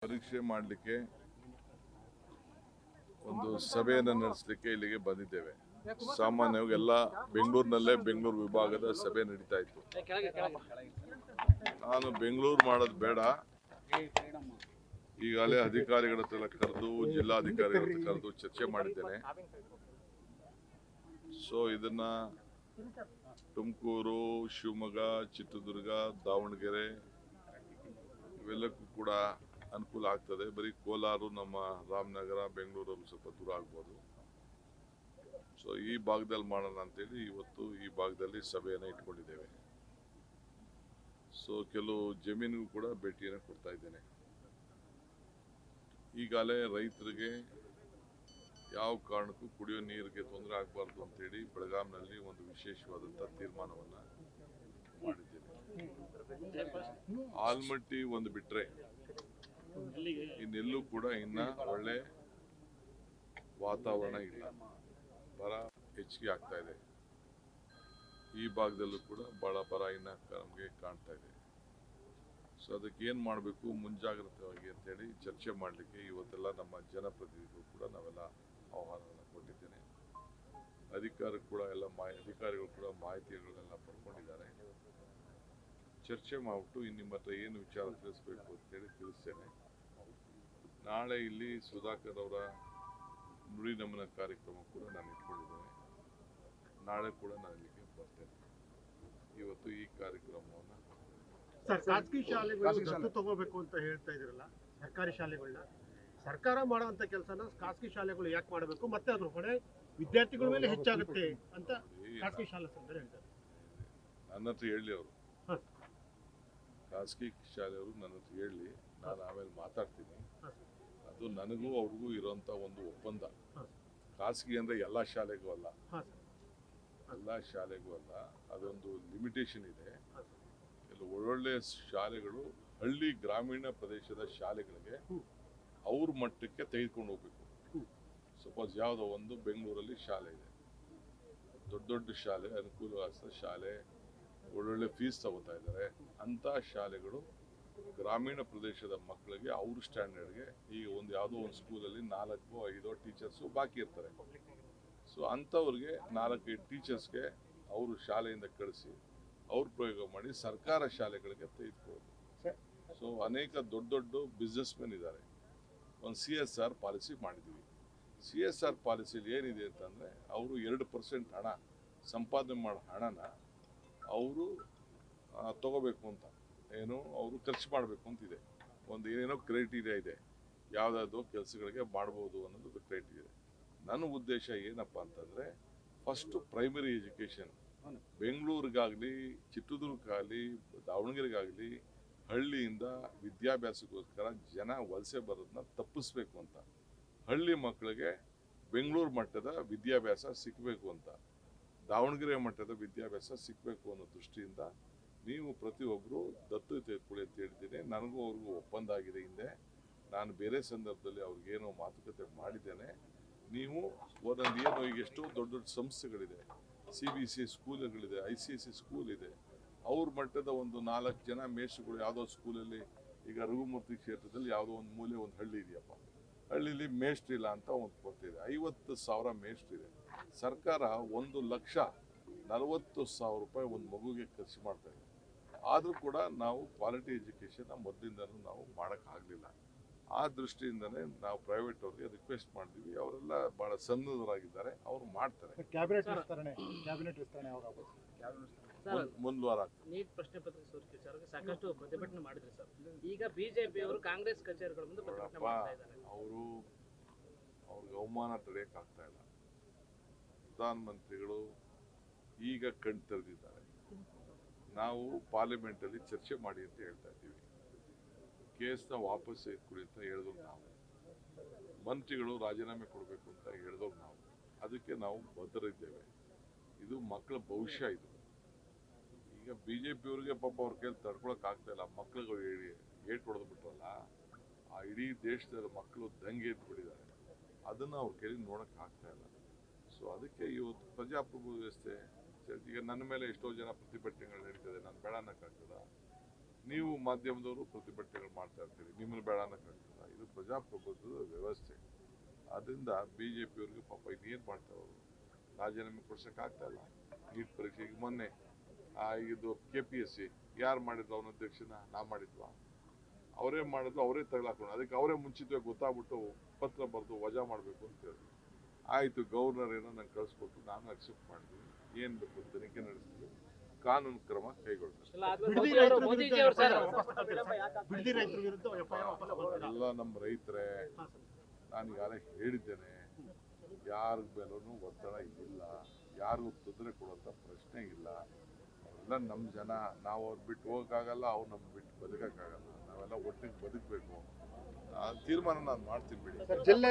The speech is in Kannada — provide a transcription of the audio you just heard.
ಪರೀಕ್ಷೆ ಮಾಡಲಿಕ್ಕೆ ಒಂದು ಸಭೆಯನ್ನು ನಡೆಸಲಿಕ್ಕೆ ಇಲ್ಲಿಗೆ ಬಂದಿದ್ದೇವೆ. ಸಾಮಾನ್ಯವಾಗಿ ಎಲ್ಲ ಬೆಂಗಳೂರಿನಲ್ಲೇ ಬೆಂಗಳೂರು ವಿಭಾಗದ ಸಭೆ ನಡೀತಾ ಇತ್ತು. ನಾನು ಬೆಂಗಳೂರು ಮಾಡೋದು ಬೇಡ, ಈಗಾಗಲೇ ಅಧಿಕಾರಿಗಳ ಹತ್ರ ಕರೆದು ಜಿಲ್ಲಾಧಿಕಾರಿಗಳ ಹತ್ರ ಕರೆದು ಚರ್ಚೆ ಮಾಡಿದ್ದೇನೆ. ಸೊ ಇದನ್ನ ತುಮಕೂರು, ಶಿವಮೊಗ್ಗ, ಚಿತ್ರದುರ್ಗ, ದಾವಣಗೆರೆ ಇವೆಲ್ಲಕ್ಕೂ ಕೂಡ ಅನುಕೂಲ ಆಗ್ತದೆ. ಬರೀ ಕೋಲಾರ, ನಮ್ಮ ರಾಮನಗರ, ಬೆಂಗಳೂರಲ್ಲಿ ಸ್ವಲ್ಪ ದೂರ ಆಗ್ಬೋದು. ಸೊ ಈ ಭಾಗದಲ್ಲಿ ಮಾಡೋಣ ಅಂತೇಳಿ ಇವತ್ತು ಈ ಭಾಗದಲ್ಲಿ ಸಭೆಯನ್ನು ಇಟ್ಕೊಂಡಿದ್ದೇವೆ. ಸೊ ಕೆಲವು ಜಮೀನಿಗೂ ಕೂಡ ಭೇಟಿಯನ್ನು ಕೊಡ್ತಾ ಇದ್ದೇನೆ. ಈಗಾಗಲೇ ರೈತರಿಗೆ ಯಾವ ಕಾರಣಕ್ಕೂ ಕುಡಿಯೋ ನೀರಿಗೆ ತೊಂದರೆ ಆಗಬಾರ್ದು ಅಂತೇಳಿ ಬೆಳಗಾಂನಲ್ಲಿ ಒಂದು ವಿಶೇಷವಾದಂಥ ತೀರ್ಮಾನವನ್ನು ಮಾಡಿದ್ದೇನೆ. ಆಲ್ಮಟ್ಟಿ ಒಂದು ಬಿಟ್ರೆ ಇನ್ನೆಲ್ಲೂ ಕೂಡ ಇನ್ನ ಒಳ್ಳೆ ವಾತಾವರಣ ಇಲ್ಲ, ಬರ ಹೆಚ್ಚಿಗೆ ಆಗ್ತಾ ಇದೆ. ಈ ಭಾಗದಲ್ಲೂ ಕೂಡ ಬಹಳ ಬರ ಇನ್ನ ನಮಗೆ ಕಾಣ್ತಾ ಇದೆ. ಸೊ ಅದಕ್ಕೆ ಏನು ಮಾಡಬೇಕು ಮುಂಜಾಗ್ರತವಾಗಿ ಅಂತೇಳಿ ಚರ್ಚೆ ಮಾಡಲಿಕ್ಕೆ ಇವತ್ತೆಲ್ಲ ನಮ್ಮ ಜನಪ್ರತಿನಿಧಿಗಳು ಕೂಡ ನಾವೆಲ್ಲ ಆಹ್ವಾನವನ್ನು ಕೊಟ್ಟಿದ್ದೇನೆ. ಅಧಿಕಾರಿಗಳು ಕೂಡ ಮಾಹಿತಿಗಳನ್ನೆಲ್ಲ ಪಡ್ಕೊಂಡಿದ್ದಾರೆ. ಚರ್ಚೆ ಮಾಡಿಬಿಟ್ಟು ನಿಮ್ಮ ಹತ್ರ ಏನು ವಿಚಾರ ತಿಳಿಸ್ಬೇಕು ಅಂತೇಳಿ ತಿಳಿಸ್ತೇನೆ. ನಾಳೆ ಇಲ್ಲಿ ಸುಧಾಕರ್ ಅವರ ನುಡಿ ನಮನ ಕಾರ್ಯಕ್ರಮ ಕೂಡ ನಾನು ಇಟ್ಕೊಂಡಿದ್ದೇನೆ. ನಾಳೆ ಕೂಡ ನಾನು ಇಲ್ಲಿಗೆ ಬರ್ತೇನೆ. ಇವತ್ತು ಈ ಕಾರ್ಯಕ್ರಮವನ್ನು ಖಾಸಗಿ ಶಾಲೆಗಳು ದತ್ತು ತಗೋಬೇಕು ಅಂತ ಹೇಳ್ತಾ ಇದ್ರಲ್ಲ, ಸರ್ಕಾರಿ ಶಾಲೆಗಳನ್ನ ಸರ್ಕಾರ ಮಾಡುವಂತ ಕೆಲಸನ ಖಾಸಗಿ ಶಾಲೆಗಳು ಯಾಕೆ ಮಾಡಬೇಕು, ಮತ್ತೆ ಅದ್ರ ಹೊಣೆ ವಿದ್ಯಾರ್ಥಿಗಳ ಮೇಲೆ ಹೆಚ್ಚಾಗುತ್ತೆ ಅಂತ ಖಾಸಗಿ ಶಾಲಾ ಸಂಘ ಹೇಳ್ತಾರೆ. ನನ್ನ ಹತ್ರ ಹೇಳಿ ಅವರು, ಖಾಸಗಿ ಶಾಲೆಯವರು ನನ್ನ ಹತ್ರ ಹೇಳಿ, ನಾನು ಆಮೇಲೆ ಮಾತಾಡ್ತೀನಿ. ಅದು ನನಗೂ ಅವ್ರಿಗೂ ಇರೋಂಥ ಒಂದು ಒಪ್ಪಂದ. ಖಾಸಗಿ ಅಂದರೆ ಎಲ್ಲ ಶಾಲೆಗೂ ಅಲ್ಲ, ಎಲ್ಲ ಶಾಲೆಗೂ ಅಲ್ಲ, ಅದೊಂದು ಲಿಮಿಟೇಷನ್ ಇದೆ. ಕೆಲವು ಒಳ್ಳೊಳ್ಳೆ ಶಾಲೆಗಳು ಹಳ್ಳಿ ಗ್ರಾಮೀಣ ಪ್ರದೇಶದ ಶಾಲೆಗಳಿಗೆ ಅವ್ರ ಮಟ್ಟಕ್ಕೆ ತೆಗೆದುಕೊಂಡು ಹೋಗ್ಬೇಕು. ಸಪೋಸ್ ಯಾವುದೋ ಒಂದು ಬೆಂಗಳೂರಲ್ಲಿ ಶಾಲೆ ಇದೆ, ದೊಡ್ಡ ದೊಡ್ಡ ಶಾಲೆ, ಅನುಕೂಲವಾದ ಶಾಲೆ, ಒಳ್ಳೊಳ್ಳೆ ಫೀಸ್ ತಗೋತಾ ಇದ್ದಾರೆ. ಅಂಥ ಶಾಲೆಗಳು ಗ್ರಾಮೀಣ ಪ್ರದೇಶದ ಮಕ್ಕಳಿಗೆ ಅವ್ರ ಸ್ಟ್ಯಾಂಡರ್ಡ್ಗೆ, ಈಗ ಯಾವುದೋ ಒಂದು ಸ್ಕೂಲಲ್ಲಿ 4-5 ಟೀಚರ್ಸು ಬಾಕಿ ಇರ್ತಾರೆ. ಸೊ ಅಂಥವ್ರಿಗೆ 4-5 ಟೀಚರ್ಸ್ಗೆ ಅವರು ಶಾಲೆಯಿಂದ ಕಳಿಸಿ ಅವ್ರ ಪ್ರಯೋಗ ಮಾಡಿ ಸರ್ಕಾರ ಶಾಲೆಗಳಿಗೆ ತೆಗೆದುಕೊಳ್ಳೋದು. ಸೊ ಅನೇಕ ದೊಡ್ಡ ದೊಡ್ಡ ಬಿಸ್ನೆಸ್ ಮೆನ್ ಇದ್ದಾರೆ. ಒಂದು CSR ಪಾಲಿಸಿ ಮಾಡಿದ್ದೀವಿ. CSR ಪಾಲಿಸಿಲಿ ಏನಿದೆ ಅಂತಂದರೆ, ಅವರು 2% ಹಣ ಸಂಪಾದನೆ ಮಾಡೋ ಹಣನ ಅವರು ತಗೋಬೇಕು ಅಂತ, ಏನು ಅವರು ಖರ್ಚು ಮಾಡಬೇಕು ಅಂತಿದೆ. ಒಂದು ಏನೇನೋ ಕ್ರೈಟೀರಿಯಾ ಇದೆ, ಯಾವುದಾದ್ರು ಕೆಲಸಗಳಿಗೆ ಮಾಡ್ಬೋದು ಅನ್ನೋದು ಕ್ರೈಟೀರಿಯಾ ಇದೆ. ನನ್ನ ಉದ್ದೇಶ ಏನಪ್ಪ ಅಂತಂದರೆ, ಫಸ್ಟು ಪ್ರೈಮರಿ ಎಜುಕೇಷನ್ ಬೆಂಗಳೂರಿಗಾಗಲಿ, ಚಿತ್ರದುರ್ಗಕ್ಕಾಗಲಿ, ದಾವಣಗೆರೆಗಾಗಲಿ ಹಳ್ಳಿಯಿಂದ ವಿದ್ಯಾಭ್ಯಾಸಕ್ಕೋಸ್ಕರ ಜನ ವಲಸೆ ಬರೋದನ್ನ ತಪ್ಪಿಸ್ಬೇಕು ಅಂತ, ಹಳ್ಳಿ ಮಕ್ಕಳಿಗೆ ಬೆಂಗಳೂರು ಮಟ್ಟದ ವಿದ್ಯಾಭ್ಯಾಸ ಸಿಕ್ಕಬೇಕು ಅಂತ, ದಾವಣಗೆರೆ ಮಟ್ಟದ ವಿದ್ಯಾಭ್ಯಾಸ ಸಿಕ್ಕಬೇಕು ಅನ್ನೋ ದೃಷ್ಟಿಯಿಂದ ನೀವು ಪ್ರತಿಯೊಬ್ಬರು ದತ್ತು ತೆಗೆದುಕೊಳ್ಳಿ ಅಂತ ಹೇಳಿದ್ದೀನಿ. ನನಗೂ ಅವ್ರಿಗೂ ಒಪ್ಪಂದ ಆಗಿದೆ. ಹಿಂದೆ ನಾನು ಬೇರೆ ಸಂದರ್ಭದಲ್ಲಿ ಅವ್ರಿಗೇನೋ ಮಾತುಕತೆ ಮಾಡಿದ್ದೇನೆ. ನೀವು ಒಂದೊಂದು ಏನು ಈಗ ಎಷ್ಟೋ ದೊಡ್ಡ ದೊಡ್ಡ ಸಂಸ್ಥೆಗಳಿದೆ, CBC ಸ್ಕೂಲ್ಗಳಿದೆ, ICSE ಸ್ಕೂಲ್ ಇದೆ, ಅವ್ರ ಮಟ್ಟದ ಒಂದು 4 ಜನ ಮೇಷ್ಟ್ರುಗಳು ಯಾವುದೋ ಸ್ಕೂಲಲ್ಲಿ, ಈಗ ರಘುಮೂರ್ತಿ ಕ್ಷೇತ್ರದಲ್ಲಿ ಯಾವುದೋ ಒಂದು ಮೂಲೆ ಒಂದು ಹಳ್ಳಿ ಇದೆಯಪ್ಪ, ಹಳ್ಳಿಲಿ ಮೇಷ್ಟ್ರು ಇಲ್ಲ ಅಂತ ಒಂದು ಕೊಡ್ತಿದೆ. 50,000 ಮೇಷ್ಟ್ರಿದೆ. ಸರ್ಕಾರ 1,40,000 ರೂಪಾಯಿ ಒಂದು ಮಗುಗೆ ಖರ್ಚು ಮಾಡ್ತಾ ಇದೆ. ಆದರೂ ಕೂಡ ನಾವು ಕ್ವಾಲಿಟಿ ಎಜುಕೇಷನ್ ಮೊದಲಿಂದನೂ ನಾವು ಮಾಡೋಕ್ಕಾಗಲಿಲ್ಲ. ಆ ದೃಷ್ಟಿಯಿಂದನೇ ನಾವು ಪ್ರೈವೇಟ್ ಅವ್ರಿಗೆ ರಿಕ್ವೆಸ್ಟ್ ಮಾಡ್ತೀವಿ. ಅವರೆಲ್ಲ ಭಾಳ ಸನ್ನದ್ಧರಾಗಿದ್ದಾರೆ, ಅವರು ಮಾಡ್ತಾರೆ. ಕ್ಯಾಬಿನೆಟ್ ವಿಸ್ತರಣೆ ಮುಂದಿನ ವಾರ ನೀಟ್ ಪ್ರಶ್ನೆ ಪತ್ರಿಕೆ ಸೋರಿಕೆ ಸಾಕಷ್ಟು ಪ್ರತಿಭಟನೆ ಮಾಡಿದ್ರು ಸರ್. ಈಗ ಬಿಜೆಪಿ ಅವರು ಕಾಂಗ್ರೆಸ್ ಕಚೇರಿಗಳ ಮುಂದೆ ಪ್ರತಿಭಟನೆ ಮಾಡ್ತಾ ಇದ್ದಾರೆ. ಅವ್ರಿಗೆ ಅವಮಾನ ತಡೆಯೋಕ್ಕಾಗ್ತಾ ಇಲ್ಲ. ಪ್ರಧಾನಮಂತ್ರಿಗಳು ಈಗ ಕಣ್ ತೆರೆದಿದ್ದಾರೆ. ನಾವು ಪಾರ್ಲಿಮೆಂಟಲ್ಲಿ ಚರ್ಚೆ ಮಾಡಿ ಅಂತ ಹೇಳ್ತಾ ಇದ್ದೀವಿ. ಕೇಸ್ನ ವಾಪಸ್ ಎತ್ಕೊಡಿ ಅಂತ ಹೇಳಿದ್ರು ನಾವು. ಮಂತ್ರಿಗಳು ರಾಜೀನಾಮೆ ಕೊಡಬೇಕು ಅಂತ ಹೇಳಿದ್ರು ನಾವು. ಅದಕ್ಕೆ ನಾವು ಬದ್ಧರಿದ್ದೇವೆ. ಇದು ಮಕ್ಕಳ ಭವಿಷ್ಯ. ಇದು ಈಗ BJPಯವ್ರಿಗೆ ಪಾಪ ಅವ್ರ ಕೈಲಿ ತಡ್ಕೊಳಕ್ ಆಗ್ತಾ ಇಲ್ಲ. ಮಕ್ಕಳುಗಳು ಏಟ್ ಹೊಡೆದು ಬಿಟ್ರಲ್ಲ, ಆ ಇಡೀ ದೇಶದ ಮಕ್ಕಳು ದಂಗೆ ಎದ್ಬಿಟ್ಟಿದ್ದಾರೆ. ಅದನ್ನು ಅವ್ರ ಕೈಲಿ ನೋಡೋಕೆ ಆಗ್ತಾ ಇಲ್ಲ. ಸೊ ಅದಕ್ಕೆ ಇವತ್ತು ಪ್ರಜಾಪ್ರಭುತ್ವ ವ್ಯವಸ್ಥೆ, ಈಗ ನನ್ನ ಮೇಲೆ ಎಷ್ಟೋ ಜನ ಪ್ರತಿಭಟನೆಗಳು ನಡೀತದೆ, ನಾನು ಬೇಡ ಅನ್ನೋಕ್ಕಾಗ್ತದ? ನೀವು ಮಾಧ್ಯಮದವರು ಪ್ರತಿಭಟನೆಗಳು ಮಾಡ್ತಾ ಇರ್ತೀರಿ, ನಿಮ್ಮನ್ನು ಬೇಡ ಅನ್ನೋಕ್ಕಾಗ್ತದ? ಪ್ರಜಾಪ್ರಭುತ್ವದ ವ್ಯವಸ್ಥೆ. ಅದರಿಂದ BJP-ಅವ್ರಿಗೆ ಪಾಪ ಇನ್ನೇನು ಮಾಡ್ತಾರೆ ಅವರು, ರಾಜೀನಾಮೆ ಕೊಡ್ಸೋಕ್ಕಾಗ್ತಾ ಇಲ್ಲ. ನೀಟ್ ಪರೀಕ್ಷೆಗೆ ಮೊನ್ನೆ ಇದು KPSC ಯಾರು ಮಾಡಿದ್ರು ಅವನ ಅಧ್ಯಕ್ಷನ, ನಾ ಮಾಡಿದ್ವಾ? ಅವರೇ ಮಾಡಿದ್ರು, ಅವರೇ ತಗಲಾಕೊಂಡು, ಅದಕ್ಕೆ ಅವರೇ ಮುಂಚಿತವಾಗಿ ಗೊತ್ತಾಗ್ಬಿಟ್ಟು ಪತ್ರ ಬರೆದು ವಜಾ ಮಾಡಬೇಕು ಅಂತ ಹೇಳಿದ್ರು. ಆಯಿತು, ಗವರ್ನರ್ ಏನೋ ನಂಗೆ ಕಳಿಸ್ಕೊಟ್ಟು ನಾನು ಅಕ್ಸೆಪ್ಟ್ ಮಾಡಿದ್ವಿ. ಏನು ಬೇಕು ತನಿಖೆ ನಡೆಸ್ತೀವಿ, ಕಾನೂನು ಕ್ರಮ ಕೈಗೊಳ್ತಾರೆ. ಬಿಡದಿ ರೈತರ ವಿರುದ್ಧ FIR ವಾಪಸ್ ತಗೊಳ್ತೀರಾ? ಎಲ್ಲ ನಮ್ಮ ರೈತರೇ, ನಾನು ಈಗಾಗಲೇ ಹೇಳಿದ್ದೇನೆ, ಯಾರ ಮೇಲೂ ಒತ್ತಡ ಇಲ್ಲ, ಯಾರಿಗೂ ತೊಂದರೆ ಕೊಡುವಂಥ ಪ್ರಶ್ನೆ ಇಲ್ಲ. ಅವರೆಲ್ಲ ನಮ್ಮ ಜನ, ನಾವು ಅವ್ರು ಬಿಟ್ಟು ಹೋಗೋಕ್ಕಾಗಲ್ಲ, ಅವ್ರು ನಮ್ಮ ಬಿಟ್ಟು ಬದುಕೋಕ್ಕಾಗಲ್ಲ. ನಾವೆಲ್ಲ ಒಟ್ಟಿಗೆ ಬದುಕಬೇಕು. ಆ ತೀರ್ಮಾನ ನಾನು ಮಾಡ್ತೀನಿ ಬಿಡಿ. ಜಿಲ್ಲೆ